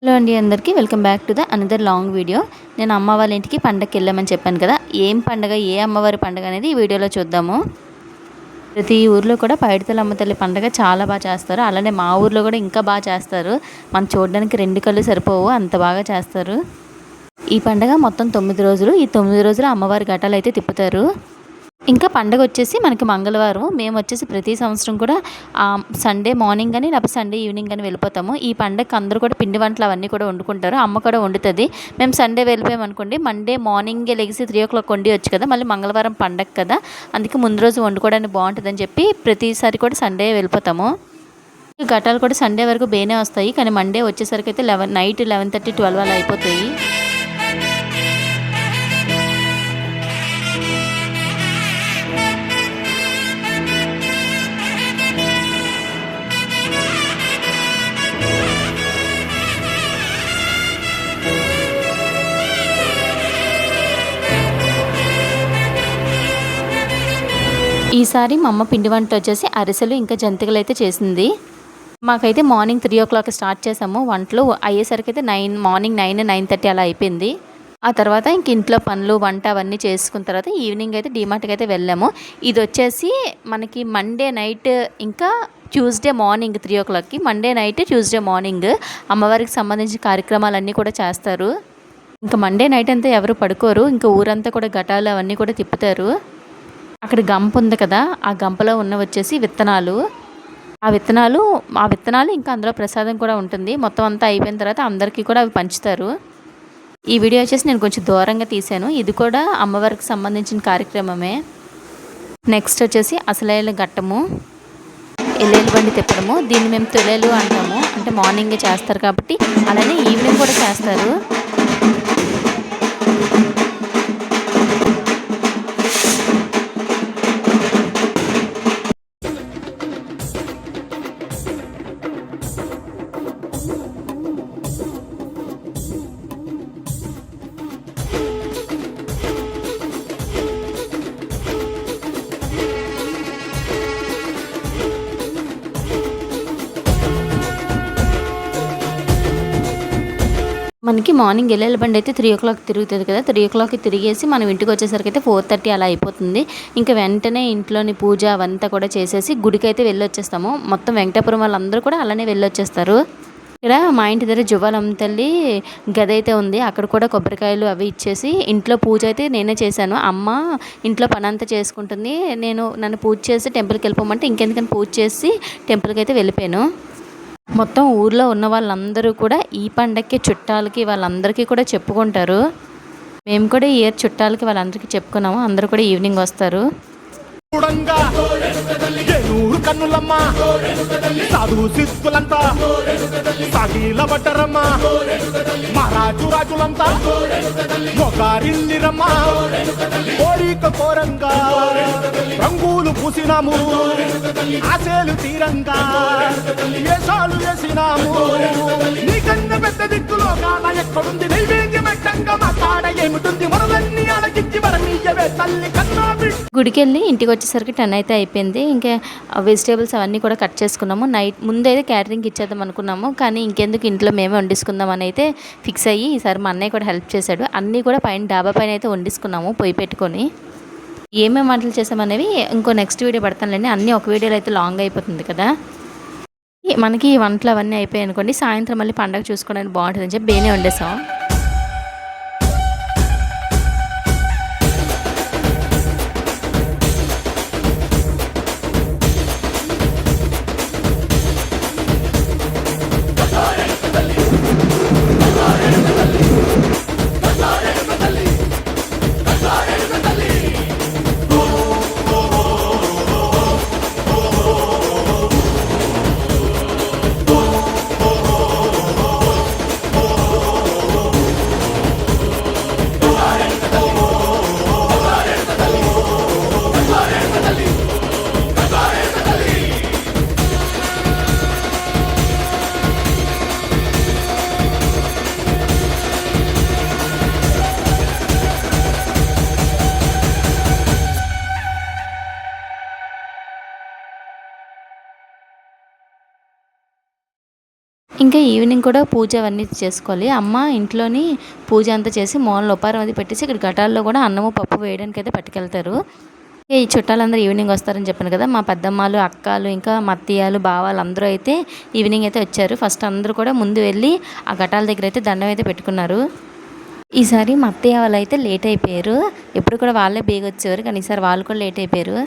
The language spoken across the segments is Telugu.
హలో అండి, అందరికీ welcome back to the another long video. నేను అమ్మ వాళ్ళ ఇంటికి పండగకి వెళ్ళామని చెప్పాను కదా. ఏం పండగ, ఏ అమ్మవారి పండగ అనేది ఈ వీడియోలో చూద్దాము. ప్రతి ఊర్లో కూడా పైడితల్లి అమ్మ తల్లి పండగ చాలా బాగా చేస్తారు. అలానే మా ఊర్లో కూడా ఇంకా బాగా చేస్తారు. మనం చూడడానికి 2 కళ్ళు సరిపోవు, అంత బాగా చేస్తారు. ఈ పండగ మొత్తం 9 రోజులు. ఈ 9 రోజులు అమ్మవారి ఘటాలు అయితే తిప్పుతారు. ఇంకా పండగ వచ్చేసి మనకి మంగళవారం. మేము వచ్చేసి ప్రతి సంవత్సరం కూడా సండే మార్నింగ్ కానీ లేకపోతే సండే ఈవినింగ్ కానీ వెళ్ళిపోతాము. ఈ పండగకి అందరూ కూడా పిండి వంటలు అవన్నీ కూడా వండుకుంటారు. అమ్మ కూడా వండుతుంది. మేము సండే వెళ్ళిపోయాం అనుకోండి, మండే మార్నింగే లెగిసి 3 o'clock వండివచ్చు కదా. మళ్ళీ మంగళవారం పండగ కదా, అందుకే ముందు రోజు వండుకోవడానికి బాగుంటుందని చెప్పి ప్రతిసారి కూడా సండే వెళ్ళిపోతాము. ఘటాలు కూడా సండే వరకు బేనే వస్తాయి, కానీ మండే వచ్చేసరికి అయితే నైట్ 11:30, 12 అలా అయిపోతాయి. ఈసారి మా అమ్మ పిండి వంట వచ్చేసి అరిసెలు ఇంకా జంతికలు అయితే చేసింది. మాకైతే మార్నింగ్ 3 o'clock స్టార్ట్ చేసాము. వంటలు అయ్యేసరికి అయితే మార్నింగ్ 9, 9:30 అలా అయిపోయింది. ఆ తర్వాత ఇంక ఇంట్లో పనులు వంట అవన్నీ చేసుకున్న తర్వాత ఈవినింగ్ అయితే డీమార్ట్కి అయితే వెళ్ళాము. ఇది వచ్చేసి మనకి మండే నైట్ ఇంకా ట్యూస్డే మార్నింగ్ 3 o'clockకి, మండే నైట్ ట్యూస్డే మార్నింగ్ అమ్మవారికి సంబంధించిన కార్యక్రమాలన్నీ కూడా చేస్తారు. ఇంకా మండే నైట్ అంతా ఎవరు పడుకోరు, ఇంకా ఊరంతా కూడా ఘటాలు అవన్నీ కూడా తిప్పుతారు. అక్కడ గంప ఉంది కదా, ఆ గంపలో ఉన్న వచ్చేసి విత్తనాలు. ఆ విత్తనాలు ఇంకా అందులో ప్రసాదం కూడా ఉంటుంది. మొత్తం అంతా అయిపోయిన తర్వాత అందరికీ కూడా అవి పంచుతారు. ఈ వీడియో వచ్చేసి నేను కొంచెం దూరంగా తీశాను. ఇది కూడా అమ్మవారికి సంబంధించిన కార్యక్రమమే. నెక్స్ట్ వచ్చేసి అసలైన ఘట్టము, ఎల్లేలు బండి తిప్పడము. దీన్ని మేము తొలేలు అంటాము, అంటే మార్నింగే చేస్తారు కాబట్టి. అలానే ఈవినింగ్ కూడా చేస్తారు. మనకి మార్నింగ్ ఎల్లేల బండి అయితే 3 o'clock తిరుగుతుంది కదా. 3 o'clockకి తిరిగేసి మనం ఇంటికి వచ్చేసరికి అయితే 4:30 అలా అయిపోతుంది. ఇంకా వెంటనే ఇంట్లోని పూజ అవంతా కూడా చేసేసి గుడికి అయితే వెళ్ళొచ్చేస్తాము. మొత్తం వెంకటాపురం వాళ్ళందరూ కూడా అలానే వెళ్ళొచ్చేస్తారు. ఇక్కడ మా ఇంటి దగ్గర జువ్వాలమ్మ తల్లి గది అయితే ఉంది. అక్కడ కూడా కొబ్బరికాయలు అవి ఇచ్చేసి ఇంట్లో పూజ అయితే నేనే చేశాను. అమ్మ ఇంట్లో పని అంతా చేసుకుంటుంది. నన్ను పూజ చేసి టెంపుల్కి వెళ్ళిపోమంటే ఇంకెందుకని పూజ చేసి టెంపుల్కి అయితే వెళ్ళిపోయాను. మొత్తం ఊర్లో ఉన్న వాళ్ళందరూ కూడా ఈ పండక్కి చుట్టాలకి వాళ్ళందరికీ కూడా చెప్పుకుంటారు. మేము కూడా ఈ ఇయర్ చుట్టాలకి వాళ్ళందరికీ చెప్పుకున్నాము. అందరూ కూడా ఈవినింగ్ వస్తారు. కన్నులమ్మ సాధు శిస్తులంతా సాగిల బట్టరమ్మ మహారాజు రాజులంతా మొగారిల్లిరమ్మ కోరిక కోరంగా రంగులు పూసినాము, ఆశలు తీరంగా వేషాలు వేసినాము. నీకన్నా పెద్ద దిక్కులో కాన ఎక్కడుంది నైవేద్యం ఎట్టంగా మా కాడ ఏమిటుంది మరలన్నీ అలగించి మరనీయవే తల్లి కన్నా. గుడికి వెళ్ళి ఇంటికి వచ్చేసరికి 10 అయితే అయిపోయింది. ఇంకా వెజిటేబుల్స్ అవన్నీ కూడా కట్ చేసుకున్నాము. నైట్ ముందైతే క్యాటరింగ్కి ఇచ్చేద్దాం అనుకున్నాము, కానీ ఇంకెందుకు ఇంట్లో మేమే వండేసుకుందాం అని అయితే ఫిక్స్ అయ్యి ఈసారి మా అన్నయ్య కూడా హెల్ప్ చేశాడు. అన్నీ కూడా డాబా పైన అయితే వండేసుకున్నాము పొయ్యి పెట్టుకొని. ఏమేమి వంటలు చేసామనేవి ఇంకో నెక్స్ట్ వీడియో పెడతానులేండి. అన్నీ ఒక వీడియోలో అయితే లాంగ్ అయిపోతుంది కదా. మనకి ఈ వంటలు అవన్నీ అయిపోయాయి అనుకోండి, సాయంత్రం మళ్ళీ పండగ చూసుకోవడానికి బాగుంటుందని చెప్పి బేనే వండేసాం. ఇంకా ఈవినింగ్ కూడా పూజ అవన్నీ చేసుకోవాలి. అమ్మ ఇంట్లోని పూజ అంతా చేసి మూలలో ఉపారం అది పెట్టేసి ఇక్కడ ఘటాల్లో కూడా అన్నము పప్పు వేయడానికి అయితే పట్టుకెళ్తారు. ఈ చుట్టాలందరూ ఈవినింగ్ వస్తారని చెప్పాను కదా, మా పెద్దమ్మలు అక్కలు ఇంకా మా అత్తయ్యలు బావాలు అందరూ అయితే ఈవినింగ్ అయితే వచ్చారు. ఫస్ట్ అందరూ కూడా ముందు వెళ్ళి ఆ ఘటాల దగ్గర అయితే దండం అయితే పెట్టుకున్నారు. ఈసారి మా అత్తయ్య వాళ్ళు అయితే లేట్ అయిపోయారు. ఎప్పుడు కూడా వాళ్ళే బేగ వచ్చేవారు, కానీ ఈసారి వాళ్ళు కూడా లేట్ అయిపోయారు.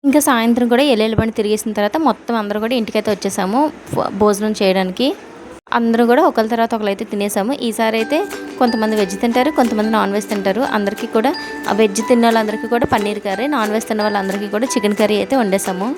ఇంకా సాయంత్రం కూడా ఎల్లెళ్ళ బండి తిరిగేసిన తర్వాత మొత్తం అందరూ కూడా ఇంటికైతే వచ్చేసాము భోజనం చేయడానికి. అందరూ కూడా ఒకరి తర్వాత ఒకరు అయితే తినేసాము. ఈసారి అయితే కొంతమంది వెజ్ తింటారు, కొంతమంది నాన్ వెజ్ తింటారు. అందరికీ కూడా వెజ్ తిన్న వాళ్ళందరికీ కూడా పన్నీర్ కర్రీ, నాన్ వెజ్ తిన్న వాళ్ళందరికీ కూడా చికెన్ కర్రీ అయితే వండేసాము.